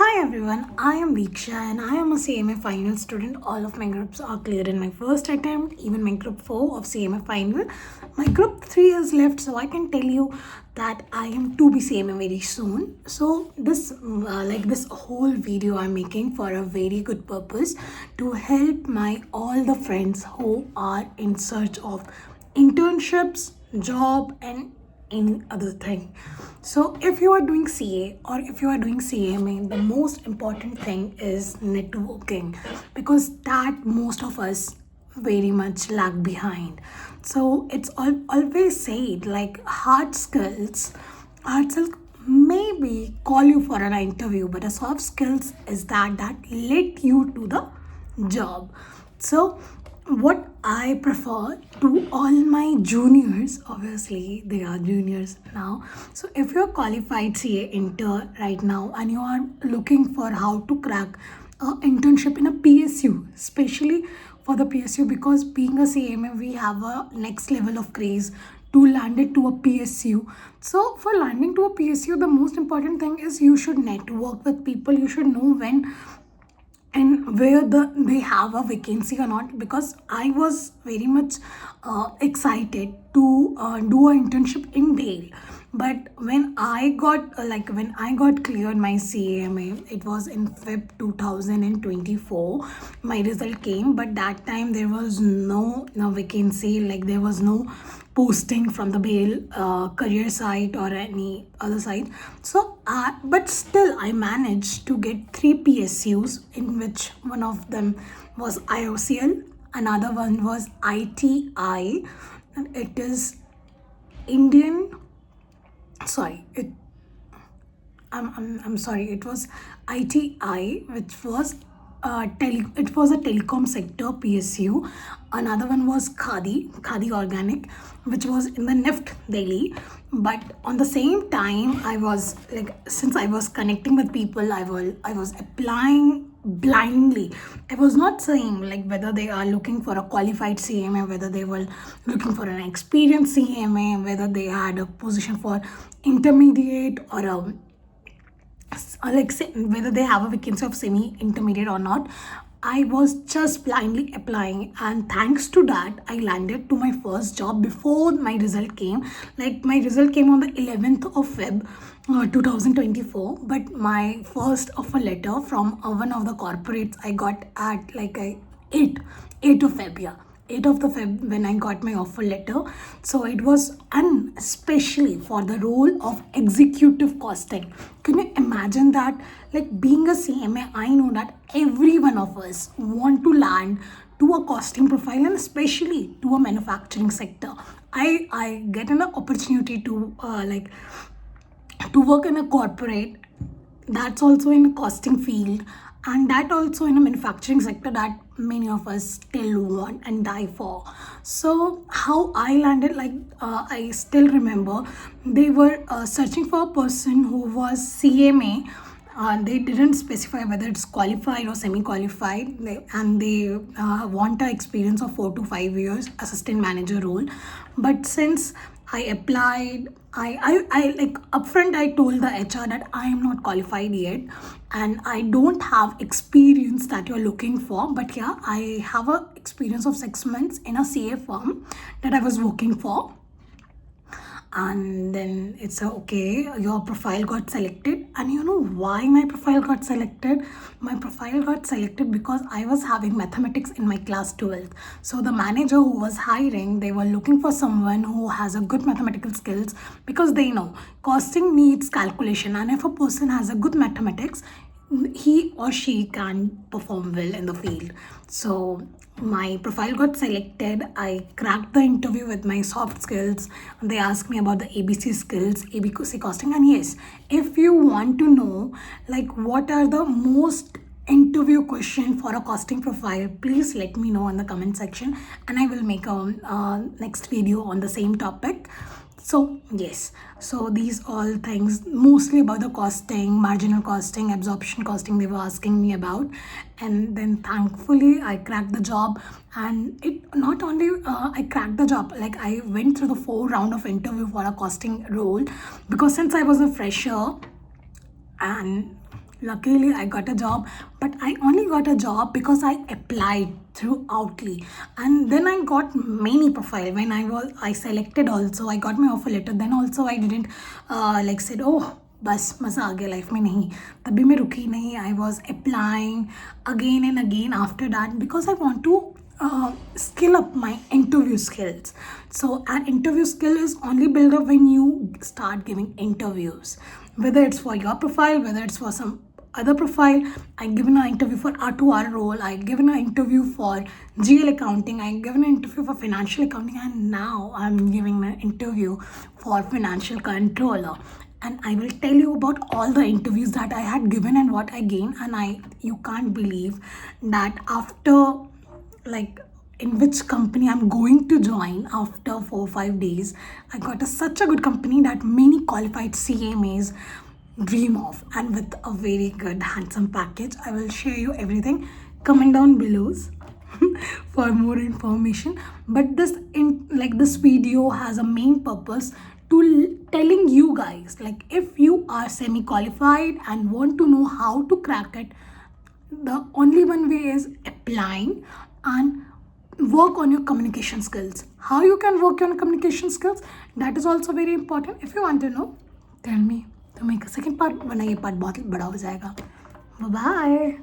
Hi everyone, I am Viksha and I am a CMA final student. All of my groups are cleared in my first attempt, even my group 4 of CMA final. My group 3 is left, so I can tell you that I am to be CMA very soon. So this whole video I'm making for a very good purpose to help my all the friends who are in search of internships, job and any other thing. So if you are doing CA or if you are doing CMA, the most important thing is networking, because that most of us very much lag behind. So it's always said like hard skills maybe call you for an interview, but a soft skills is that led you to the job. So what I prefer to all my juniors, obviously they are juniors now. So if you're qualified CA intern right now and you are looking for how to crack internship in a PSU, especially for the PSU, because being a CMA we have a next level of craze to land it to a PSU. So for landing to a PSU, the most important thing is you should network with people. You should know when and where they have a vacancy or not, because I was very much excited to do an internship in Dale. But when I got cleared my CMA, it was in Feb 2024. My result came, but that time there was no vacancy, like there was no posting from the Bail career site or any other site. So, but still, I managed to get 3 PSUs, in which one of them was IOCL, another one was ITI, and it is Indian. Sorry, I'm sorry, it was ITI, which was it was a telecom sector PSU. Another one was Khadi Organic, which was in the NIFT Delhi. But on the same time, I was like, since I was connecting with people, I was applying blindly. I was not saying like whether they are looking for a qualified CMA, whether they were looking for an experienced CMA, whether they had a position for intermediate or a like say, whether they have a vacancy of semi intermediate or not. I was just blindly applying, and thanks to that I landed to my first job before my result came. Like my result came on the 11th of Feb 2024, but my first offer letter from one of the corporates I got at like a 8 of Feb, yeah, 8 of the Feb when I got my offer letter. So it was, and especially for the role of executive costing. Can you imagine that? Like being a CMA, I know that every one of us want to land to a costing profile, and especially to a manufacturing sector. I get an opportunity to to work in a corporate that's also in costing field, and that also in a manufacturing sector that many of us still want and die for. So how I landed, I still remember they were searching for a person who was CMA. They didn't specify whether it's qualified or semi-qualified, and they want a experience of 4 to 5 years assistant manager role. But since I applied, I like upfront I told the HR that I am not qualified yet and I don't have experience that you're looking for. But yeah, I have a experience of 6 months in a CA firm that I was working for. And then it's okay, your profile got selected. And you know why my profile got selected? My profile got selected because I was having mathematics in my class 12th. So the manager who was hiring, they were looking for someone who has a good mathematical skills, because they know costing needs calculation, and if a person has a good mathematics, he or she can perform well in the field. So my profile got selected. I cracked the interview with my soft skills. They asked me about the ABC skills, ABC costing. And yes, if you want to know like what are the most interview question for a costing profile, please let me know in the comment section, and I will make a next video on the same topic. So yes, so these all things mostly about the costing, marginal costing, absorption costing, they were asking me about. And then thankfully I cracked the job. And it not only I cracked the job, like I went through the 4 round of interview for a costing role, because since I was a fresher and Luckily, I got a job, but I only got a job because I applied through Outly, and then I got many profile. When I selected also, I got my offer letter. Then also I didn't like said, oh बस मज़ा आ गया life में, नहीं तभी मैं रुकी नहीं. I was applying again and again after that because I want to skill up my interview skills. So an interview skill is only built up when you start giving interviews, whether it's for your profile, whether it's for some other profile. I given an interview for R2R role, I given an interview for GL accounting, I given an interview for financial accounting, and now I'm giving an interview for financial controller. And I will tell you about all the interviews that I had given and what I gained. And you can't believe that after, like, in which company I'm going to join after 4 or 5 days. I got such a good company that many qualified CMAs dream of, and with a very good handsome package. I will share you everything. Comment down below for more information. But this video has a main purpose to telling you guys, like, if you are semi qualified and want to know how to crack it, the only one way is applying and work on your communication skills. How you can work on communication skills, that is also very important. If you want to know, tell me. तो मैं second part बनाइए, part बहुत बड़ा हो जाएगा. Bye.